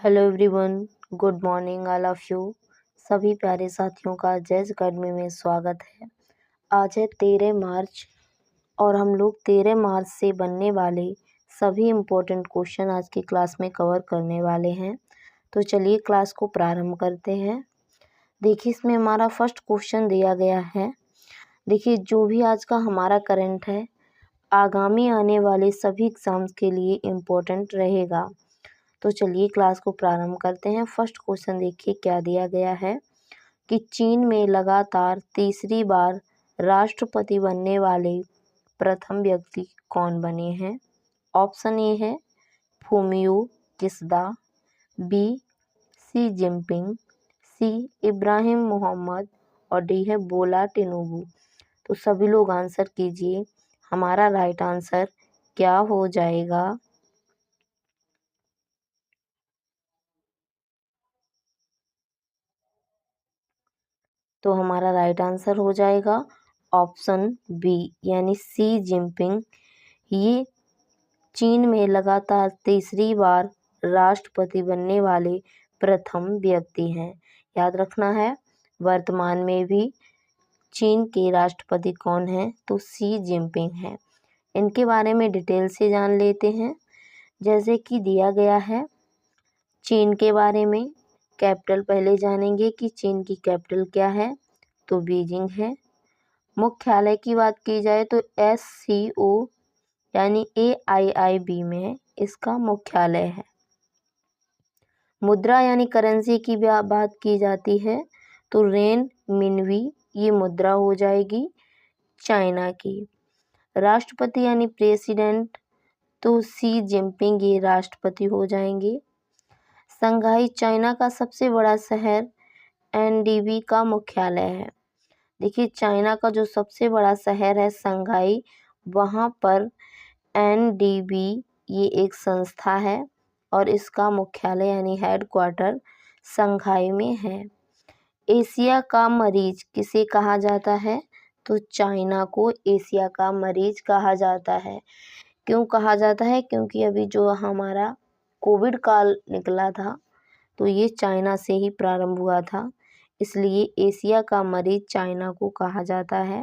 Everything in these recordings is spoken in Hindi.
Hello everyone, good morning all of you. सभी प्यारे साथियों का जैज़ अकेडमी में स्वागत है। आज है 13 मार्च और हम लोग 13 मार्च से बनने वाले सभी इम्पोर्टेंट क्वेश्चन आज की क्लास में कवर करने वाले हैं। तो चलिए क्लास को प्रारंभ करते हैं। देखिए इसमें हमारा फर्स्ट क्वेश्चन दिया गया है। देखिए जो भी आज का हमारा करंट है आगामी आने वाले सभी एग्ज़ाम्स के लिए इम्पोर्टेंट रहेगा। तो चलिए क्लास को प्रारंभ करते हैं। फर्स्ट क्वेश्चन देखिए क्या दिया गया है कि चीन में लगातार तीसरी बार राष्ट्रपति बनने वाले प्रथम व्यक्ति कौन बने हैं। ऑप्शन ए है फूमियो किस्दा, बी सी जिनपिंग, सी इब्राहिम मोहम्मद और डी है बोला टिनुबू। तो सभी लोग आंसर कीजिए, हमारा राइट आंसर क्या हो जाएगा। तो हमारा राइट आंसर हो जाएगा ऑप्शन बी यानी सी जिनपिंग। ये चीन में लगातार तीसरी बार राष्ट्रपति बनने वाले प्रथम व्यक्ति हैं। याद रखना है वर्तमान में भी चीन के राष्ट्रपति कौन हैं, तो सी जिनपिंग है। इनके बारे में डिटेल से जान लेते हैं। जैसे कि दिया गया है चीन के बारे में, कैपिटल पहले जानेंगे कि चीन की कैपिटल क्या है, तो बीजिंग है। मुख्यालय की बात की जाए तो SCO यानी AIIB में इसका मुख्यालय है। मुद्रा यानी करेंसी की बात की जाती है तो रेन मिनवी ये मुद्रा हो जाएगी चाइना की। राष्ट्रपति यानी प्रेसिडेंट तो सी जिनपिंग ये राष्ट्रपति हो जाएंगे। संघाई चाइना का सबसे बड़ा शहर NDB का मुख्यालय है। देखिए चाइना का जो सबसे बड़ा शहर है संघाई, वहाँ पर NDB ये एक संस्था है और इसका मुख्यालय यानी हेडक्वार्टर संघाई में है। एशिया का मरीज किसे कहा जाता है, तो चाइना को एशिया का मरीज कहा जाता है। क्यों कहा जाता है, क्योंकि अभी जो हमारा कोविड काल निकला था तो ये चाइना से ही प्रारंभ हुआ था, इसलिए एशिया का मरीज चाइना को कहा जाता है।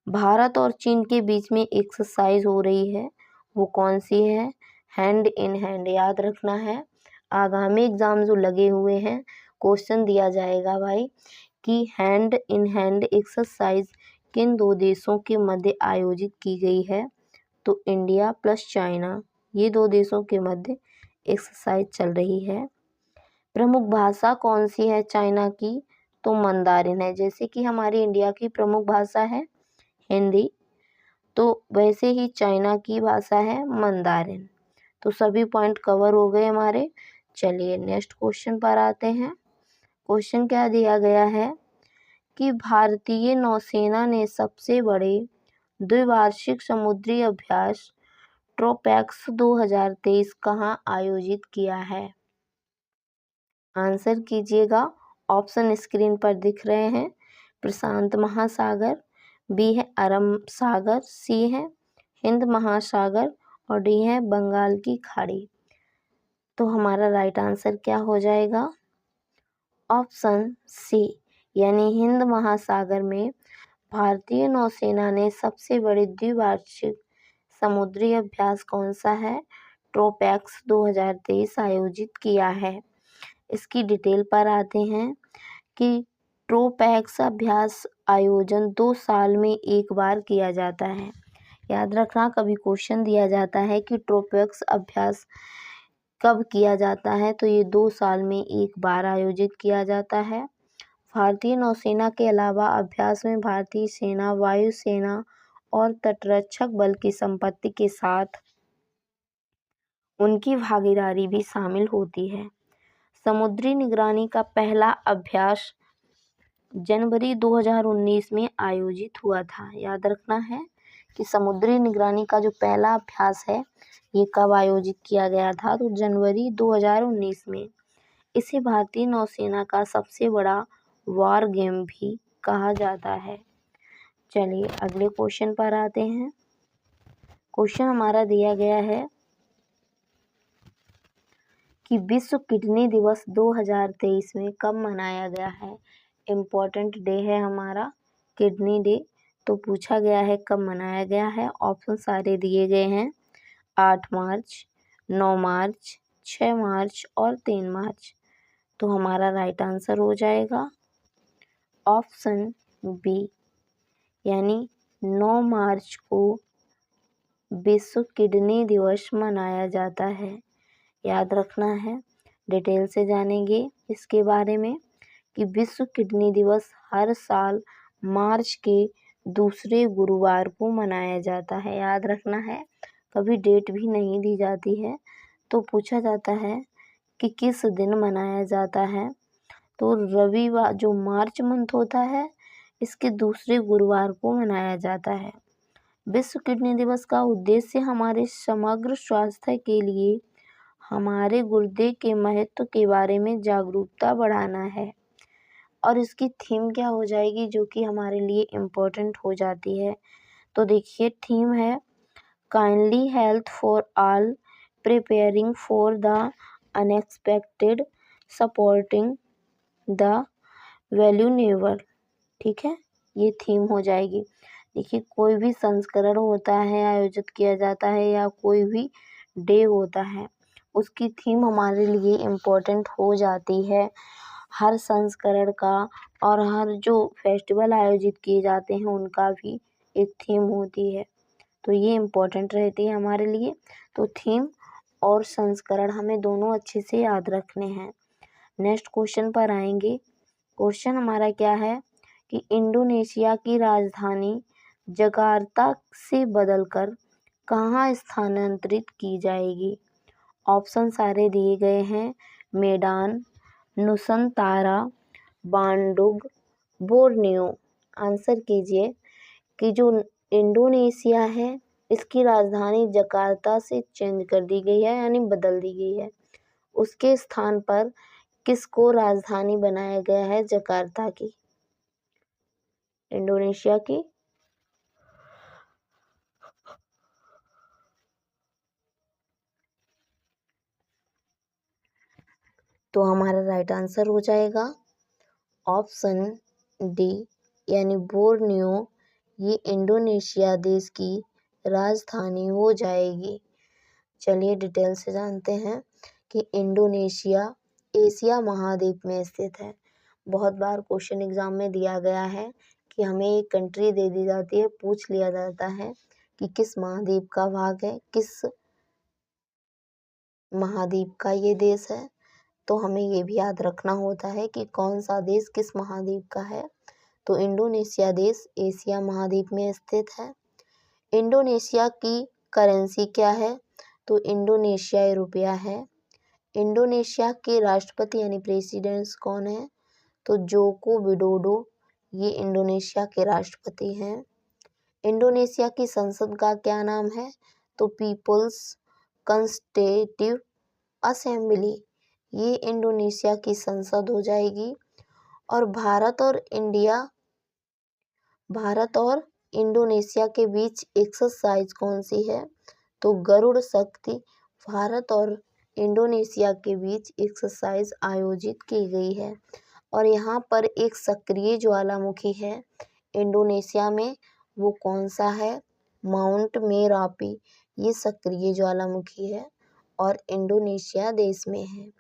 भारत और चीन के बीच में एक्सरसाइज हो रही है, वो कौन सी है, हैंड इन हैंड। याद रखना है आगामी एग्जाम जो लगे हुए हैं क्वेश्चन दिया जाएगा भाई कि हैंड इन हैंड एक्सरसाइज किन दो देशों के मध्य आयोजित की गई है, तो इंडिया प्लस चाइना ये दो देशों के मध्य एक्सरसाइज चल रही है। प्रमुख भाषा कौन सी है चाइना की, तो मंदारिन है। जैसे कि हमारी इंडिया की प्रमुख भाषा है हिंदी, तो वैसे ही चाइना की भाषा है मंदारिन। तो सभी पॉइंट कवर हो गए हमारे। चलिए नेक्स्ट क्वेश्चन पर आते हैं। क्वेश्चन क्या दिया गया है कि भारतीय नौसेना ने सबसे बड़े द्विवार्षिक समुद्री अभ्यास ट्रोपैक्स 2023 कहाँ आयोजित किया है। आंसर कीजिएगा, ऑप्शन स्क्रीन पर दिख रहे हैं। प्रशांत महासागर, बी है अरब सागर, सी है हिंद महासागर और डी है बंगाल की खाड़ी। तो हमारा राइट आंसर क्या हो जाएगा, ऑप्शन सी यानी हिंद महासागर में भारतीय नौसेना ने सबसे बड़े द्विवार्षिक समुद्री अभ्यास कौन सा है, ट्रोपैक्स 2023 आयोजित किया है। इसकी डिटेल पर आते हैं कि ट्रोपैक्स अभ्यास आयोजन 2 साल में एक बार किया जाता है। याद रखना कभी क्वेश्चन दिया जाता है कि ट्रोपैक्स अभ्यास कब किया जाता है, तो ये 2 साल में एक बार आयोजित किया जाता है। भारतीय नौसेना के अलावा अभ्यास में भारतीय सेना, वायुसेना और तटरक्षक बल की संपत्ति के साथ उनकी भागीदारी भी शामिल होती है। समुद्री निगरानी का पहला अभ्यास जनवरी 2019 में आयोजित हुआ था। याद रखना है कि समुद्री निगरानी का जो पहला अभ्यास है ये कब आयोजित किया गया था, तो जनवरी 2019 में। इसे भारतीय नौसेना का सबसे बड़ा वॉर गेम भी कहा जाता है। चलिए अगले क्वेश्चन पर आते हैं। क्वेश्चन हमारा दिया गया है कि विश्व किडनी दिवस 2023 में कब मनाया गया है। इम्पोर्टेंट डे है हमारा किडनी डे। तो पूछा गया है कब मनाया गया है। ऑप्शन सारे दिए गए हैं 8 मार्च, 9 मार्च, 6 मार्च और 3 मार्च। तो हमारा राइट आंसर हो जाएगा ऑप्शन बी, यानी 9 मार्च को विश्व किडनी दिवस मनाया जाता है। याद रखना है। डिटेल से जानेंगे इसके बारे में कि विश्व किडनी दिवस हर साल मार्च के दूसरे गुरुवार को मनाया जाता है। याद रखना है, कभी डेट भी नहीं दी जाती है। तो पूछा जाता है कि किस दिन मनाया जाता है। तो रविवार, जो मार्च मंथ होता है, इसके दूसरे गुरुवार को मनाया जाता है। विश्व किडनी दिवस का उद्देश्य हमारे समग्र स्वास्थ्य के लिए हमारे गुर्दे के महत्व के बारे में जागरूकता बढ़ाना है। और इसकी थीम क्या हो जाएगी जो कि हमारे लिए इम्पोर्टेंट हो जाती है। तो देखिए थीम है kindly health for all, preparing for the unexpected, supporting the vulnerable. ठीक है, ये थीम हो जाएगी। देखिए कोई भी संस्करण होता है, आयोजित किया जाता है या कोई भी डे होता है, उसकी थीम हमारे लिए इम्पोर्टेंट हो जाती है। हर संस्करण का और हर जो फेस्टिवल आयोजित किए जाते हैं उनका भी एक थीम होती है। तो ये इम्पोर्टेंट रहती है हमारे लिए। तो थीम और संस्करण हमें दोनों अच्छे से याद रखने हैं। नेक्स्ट क्वेश्चन पर आएंगे। क्वेश्चन हमारा क्या है कि इंडोनेशिया की राजधानी जकार्ता से बदलकर कहाँ स्थानांतरित की जाएगी। ऑप्शन सारे दिए गए हैं मेडान, नुसंतारा, बांडुग, बोर्नियो। आंसर कीजिए कि जो इंडोनेशिया है इसकी राजधानी जकार्ता से चेंज कर दी गई है, यानी बदल दी गई है। उसके स्थान पर किसको राजधानी बनाया गया है जकार्ता की, इंडोनेशिया की। तो हमारा राइट आंसर हो जाएगा ऑप्शन डी, यानी बोर्नियो। ये इंडोनेशिया देश की राजधानी हो जाएगी। चलिए डिटेल से जानते हैं कि इंडोनेशिया एशिया महाद्वीप में स्थित है। बहुत बार क्वेश्चन एग्जाम में दिया गया है कि हमें एक कंट्री दे दी जाती है, पूछ लिया जाता है कि किस महाद्वीप का भाग है, किस महाद्वीप का ये देश है। तो हमें ये भी याद रखना होता है कि कौन सा देश किस महाद्वीप का है। तो इंडोनेशिया देश एशिया महाद्वीप में स्थित है। इंडोनेशिया की करेंसी क्या है। तो इंडोनेशियाई रुपया है। इंडोनेशिया के राष्ट्रपति यानी प्रेसिडेंट कौन है। तो जोको विडोडो, ये इंडोनेशिया के राष्ट्रपति हैं। इंडोनेशिया की संसद का क्या नाम है। तो पीपल्स कंस्टिट्यूटिव असेंबली, ये इंडोनेशिया की संसद हो जाएगी। और भारत और इंडोनेशिया के बीच एक्सरसाइज कौन सी है। तो गरुड़ शक्ति भारत और इंडोनेशिया के बीच एक्सरसाइज आयोजित की गई है। और यहाँ पर एक सक्रिय ज्वालामुखी है इंडोनेशिया में, वो कौन सा है। माउंट मेरापी, ये सक्रिय ज्वालामुखी है और इंडोनेशिया देश में है।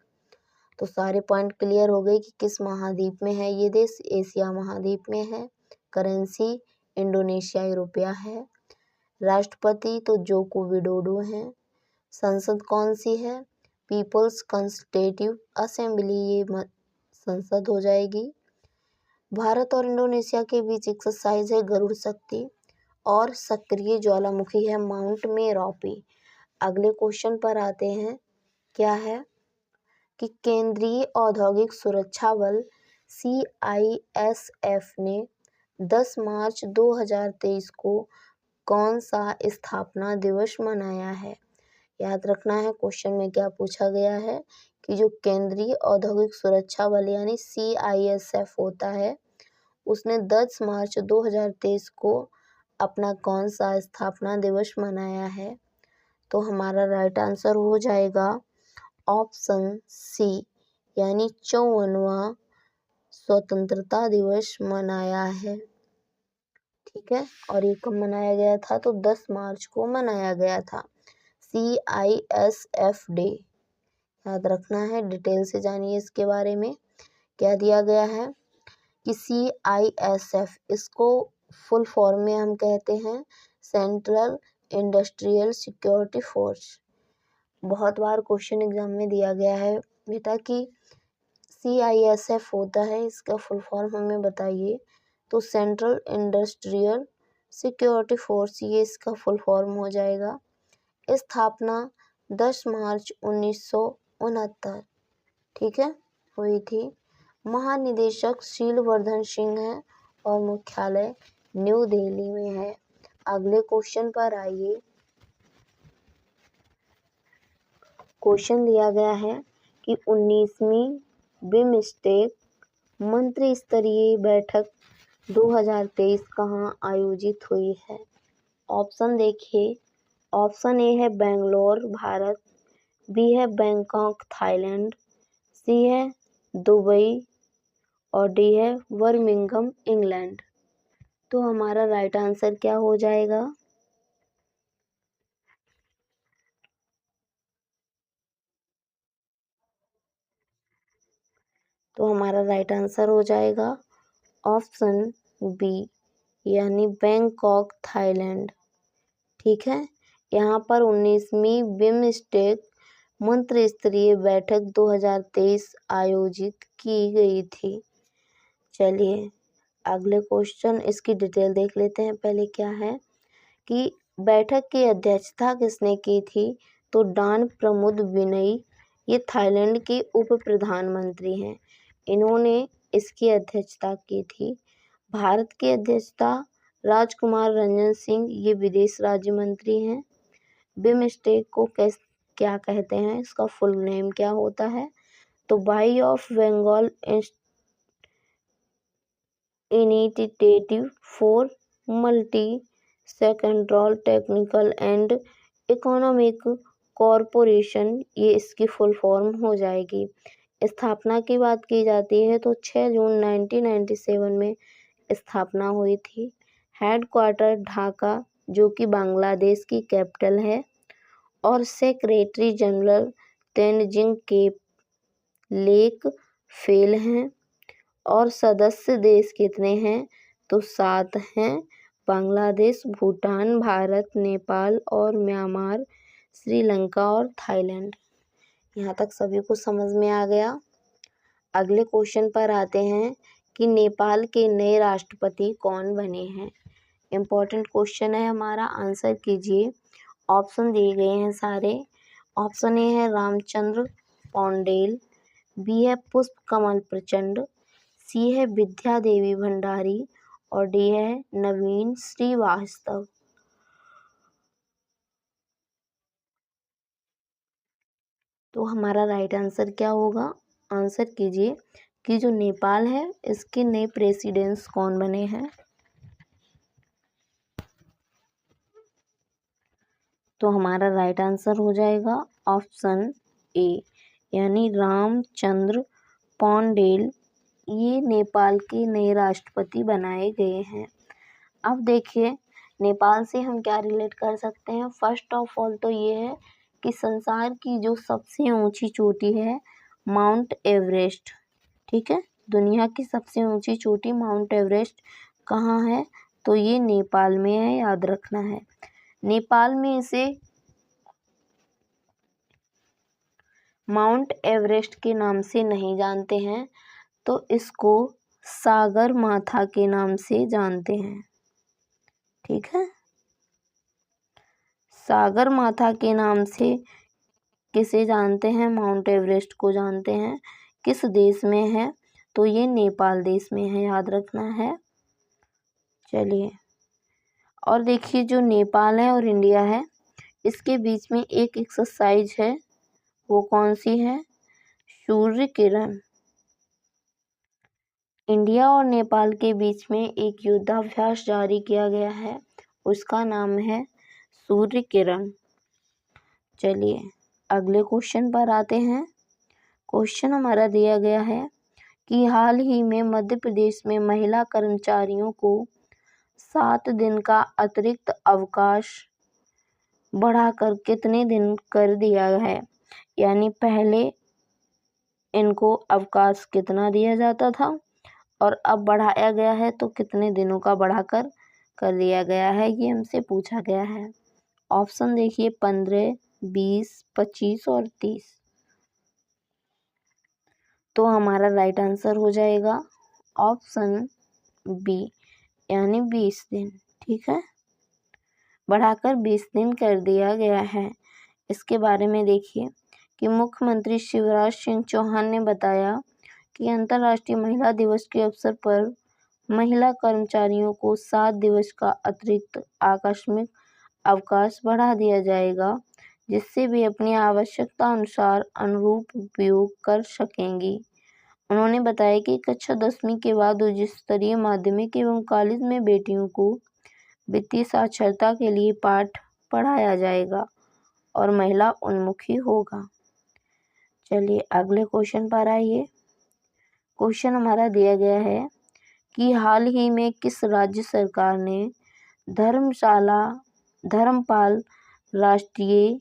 तो सारे पॉइंट क्लियर हो गए कि किस महाद्वीप में है ये देश, एशिया महाद्वीप में है। करेंसी इंडोनेशियाई रुपया है। राष्ट्रपति तो जोको विडोडो हैं। संसद कौन सी है, पीपल्स कंस्टिट्यूटिव असेंबली, ये संसद हो जाएगी। भारत और इंडोनेशिया के बीच एक्सरसाइज है गरुड़ शक्ति और सक्रिय ज्वालामुखी है माउंट मेरापी। अगले क्वेश्चन पर आते हैं। क्या है कि केंद्रीय औद्योगिक सुरक्षा बल CISF ने 10 मार्च 2023 को कौन सा स्थापना दिवस मनाया है। याद रखना है क्वेश्चन में क्या पूछा गया है कि जो केंद्रीय औद्योगिक सुरक्षा बल यानी CISF होता है, उसने 10 मार्च 2023 को अपना कौन सा स्थापना दिवस मनाया है। तो हमारा राइट आंसर हो जाएगा ऑप्शन सी यानी 54वां स्वतंत्रता दिवस मनाया है। ठीक है, और ये कब मनाया गया था? तो 10 मार्च को मनाया गया था। CISF डे याद रखना है। डिटेल से जानिए इसके बारे में। क्या दिया गया है कि CISF, इसको फुल फॉर्म में हम कहते हैं सेंट्रल इंडस्ट्रियल सिक्योरिटी फोर्स। बहुत बार क्वेश्चन एग्जाम में दिया गया है बेटा कि CISF होता है, इसका फुल फॉर्म हमें बताइए। तो सेंट्रल इंडस्ट्रियल सिक्योरिटी फोर्स, ये इसका फुल फॉर्म हो जाएगा। स्थापना 10 मार्च 1969, ठीक है, हुई थी। महानिदेशक शीलवर्धन सिंह है और मुख्यालय न्यू दिल्ली में है। अगले क्वेश्चन पर आइए। क्वेश्चन दिया गया है कि 19वीं बिमस्टेक मंत्री स्तरीय बैठक 2023 कहाँ आयोजित हुई है? ऑप्शन देखिए। ऑप्शन ए है बेंगलोर भारत, बी है बैंकॉक थाईलैंड, सी है दुबई और डी है बर्मिंघम इंग्लैंड। तो हमारा राइट आंसर क्या हो जाएगा? तो हमारा राइट आंसर हो जाएगा ऑप्शन बी यानी बैंकॉक थाईलैंड। ठीक है, यहाँ पर 19वीं बिमस्टेक मंत्री स्तरीय बैठक 2023 आयोजित की गई थी। चलिए अगले क्वेश्चन, इसकी डिटेल देख लेते हैं। पहले क्या है कि बैठक की अध्यक्षता किसने की थी? तो डान प्रमुद विनयी, ये थाईलैंड के उप प्रधानमंत्री हैं, इन्होंने इसकी अध्यक्षता की थी। भारत की अध्यक्षता राजकुमार रंजन सिंह, ये विदेश राज्य मंत्री हैं। बिमस्टेक को क्या कहते हैं? इसका फुल नेम क्या होता है? तो Bay of Bengal initiative for multi sectoral technical and economic corporation, ये इसकी फुल फॉर्म हो जाएगी। स्थापना की बात की जाती है तो 6 जून 1997 में स्थापना हुई थी। हेडक्वार्टर ढाका, जो कि बांग्लादेश की कैपिटल है, और सेक्रेटरी जनरल तेनजिंग के लेक फेल हैं। और सदस्य देश कितने हैं? तो 7 हैं। बांग्लादेश, भूटान, भारत, नेपाल और म्यांमार, श्रीलंका और थाईलैंड। यहाँ तक सभी को समझ में आ गया। अगले क्वेश्चन पर आते हैं कि नेपाल के नए राष्ट्रपति कौन बने हैं? इम्पोर्टेंट क्वेश्चन है हमारा, आंसर कीजिए। ऑप्शन दिए गए हैं सारे। ऑप्शन ए है रामचंद्र पौंडेल, बी है पुष्प कमल प्रचंड, सी है विद्या देवी भंडारी और डी है नवीन श्रीवास्तव। तो हमारा राइट आंसर क्या होगा? आंसर कीजिए कि जो नेपाल है इसके नए प्रेसिडेंट्स कौन बने हैं। तो हमारा राइट आंसर हो जाएगा ऑप्शन ए यानी रामचंद्र पौंडेल, ये नेपाल के नए राष्ट्रपति बनाए गए हैं। अब देखिए नेपाल से हम क्या रिलेट कर सकते हैं। फर्स्ट ऑफ ऑल तो ये है कि संसार की जो सबसे ऊंची चोटी है माउंट एवरेस्ट, ठीक है, दुनिया की सबसे ऊंची चोटी माउंट एवरेस्ट कहाँ है? तो ये नेपाल में है, याद रखना है। नेपाल में इसे माउंट एवरेस्ट के नाम से नहीं जानते हैं, तो इसको सागर माथा के नाम से जानते हैं। ठीक है, सागर माथा के नाम से किसे जानते हैं? माउंट एवरेस्ट को जानते हैं। किस देश में है? तो ये नेपाल देश में है, याद रखना है। चलिए और देखिए जो नेपाल है और इंडिया है इसके बीच में एक एक्सरसाइज है, वो कौन सी है? सूर्य किरण। इंडिया और नेपाल के बीच में एक युद्धाभ्यास जारी किया गया है, उसका नाम है सूर्य किरण। चलिए अगले क्वेश्चन पर आते हैं। क्वेश्चन हमारा दिया गया है कि हाल ही में मध्य प्रदेश में महिला कर्मचारियों को 7 दिन का अतिरिक्त अवकाश बढ़ाकर कितने दिन कर दिया है। यानी पहले इनको अवकाश कितना दिया जाता था और अब बढ़ाया गया है तो कितने दिनों का बढ़ाकर कर दिया गया है, ये हमसे पूछा गया है। ऑप्शन देखिए 15, 20, 25 और 30। तो हमारा राइट आंसर हो जाएगा ऑप्शन बी यानी 20 दिन। ठीक है, बढ़ाकर 20 दिन कर दिया गया है। इसके बारे में देखिए कि मुख्यमंत्री शिवराज सिंह चौहान ने बताया कि अंतर्राष्ट्रीय महिला दिवस के अवसर पर महिला कर्मचारियों को 7 दिवस का अतिरिक्त आकस्मिक अवकाश बढ़ा दिया जाएगा, जिससे वे अपनी आवश्यकता अनुसार अनुरूप उपयोग कर सकेंगी। उन्होंने बताया कि कक्षा 10वीं के बाद उच्च स्तरीय माध्यमिक एवं कॉलेज में बेटियों को वित्तीय साक्षरता के लिए पाठ पढ़ाया जाएगा और महिला उन्मुखी होगा। चलिए अगले क्वेश्चन पर आइए। क्वेश्चन हमारा दिया गया है कि हाल ही में किस राज्य सरकार ने धर्मपाल राष्ट्रीय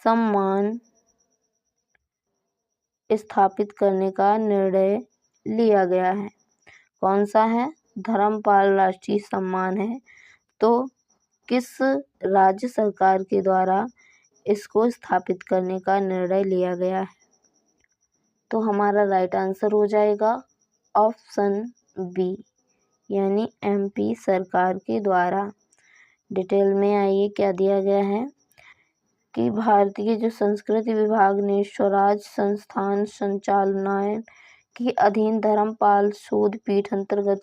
सम्मान स्थापित करने का निर्णय लिया गया है। कौन सा है? धर्मपाल राष्ट्रीय सम्मान है। तो किस राज्य सरकार के द्वारा इसको स्थापित करने का निर्णय लिया गया है? तो हमारा राइट आंसर हो जाएगा ऑप्शन बी यानी एमपी सरकार के द्वारा। डिटेल में आइए क्या दिया गया है कि भारतीय जो संस्कृति विभाग ने स्वराज संस्थान संचालनालय के अधीन धर्मपाल शोध पीठ अंतर्गत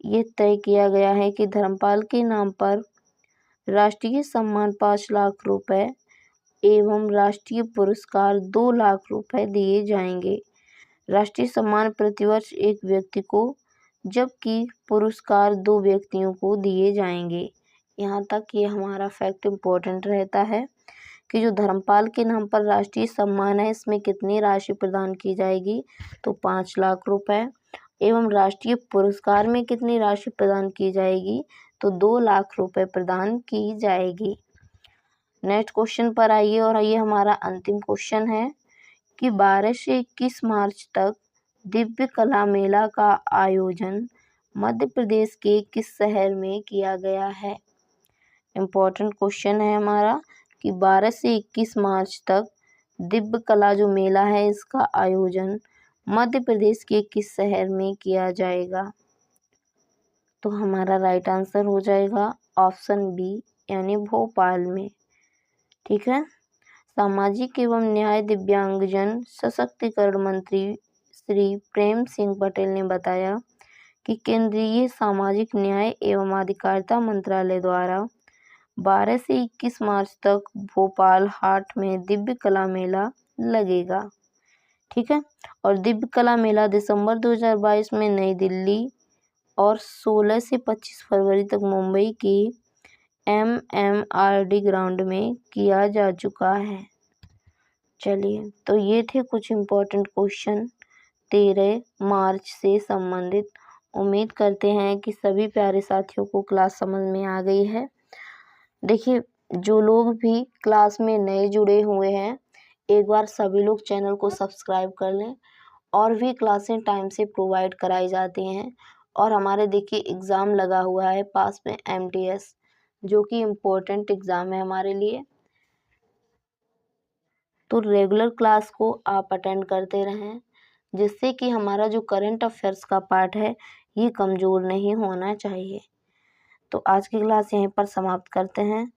ये तय किया गया है कि धर्मपाल के नाम पर राष्ट्रीय सम्मान 5 लाख रुपए एवं राष्ट्रीय पुरस्कार 2 लाख रुपए दिए जाएंगे। राष्ट्रीय सम्मान प्रतिवर्ष एक व्यक्ति को जबकि पुरस्कार 2 व्यक्तियों को दिए जाएंगे। यहाँ तक ये हमारा फैक्ट इम्पोर्टेंट रहता है कि जो धर्मपाल के नाम पर राष्ट्रीय सम्मान है इसमें कितनी राशि प्रदान की जाएगी, तो 5 लाख रुपए एवं राष्ट्रीय पुरस्कार में कितनी राशि प्रदान की जाएगी, तो 2 लाख रुपए प्रदान की जाएगी। नेक्स्ट क्वेश्चन पर आइए और ये हमारा अंतिम क्वेश्चन है कि 12 से 21 मार्च तक दिव्य कला मेला का आयोजन मध्य प्रदेश के किस शहर में किया गया है। इम्पोर्टेंट क्वेश्चन है हमारा कि 12 से 21 मार्च तक दिव्य कला जो मेला है इसका आयोजन मध्य प्रदेश के किस शहर में किया जाएगा। तो हमारा राइट आंसर हो जाएगा ऑप्शन बी यानी भोपाल में। ठीक है, सामाजिक एवं न्याय दिव्यांगजन सशक्तिकरण मंत्री श्री प्रेम सिंह पटेल ने बताया कि केंद्रीय सामाजिक न्याय एवं अधिकारिता मंत्रालय द्वारा 12 से 21 मार्च तक भोपाल हाट में दिव्य कला मेला लगेगा। ठीक है, और दिव्य कला मेला दिसंबर 2022 में नई दिल्ली और 16 से 25 फरवरी तक मुंबई की MMRD ग्राउंड में किया जा चुका है। चलिए, तो ये थे कुछ इम्पोर्टेंट क्वेश्चन 13 मार्च से संबंधित। उम्मीद करते हैं कि सभी प्यारे साथियों को क्लास समझ में आ गई है। देखिए, जो लोग भी क्लास में नए जुड़े हुए हैं एक बार सभी लोग चैनल को सब्सक्राइब कर लें। और भी क्लासें टाइम से प्रोवाइड कराई जाती हैं और हमारे देखिए एग्ज़ाम लगा हुआ है पास में MTS, जो कि इम्पोर्टेंट एग्ज़ाम है हमारे लिए। तो रेगुलर क्लास को आप अटेंड करते रहें जिससे कि हमारा जो करंट अफेयर्स का पार्ट है ये कमज़ोर नहीं होना चाहिए। तो आज की क्लास यहीं पर समाप्त करते हैं।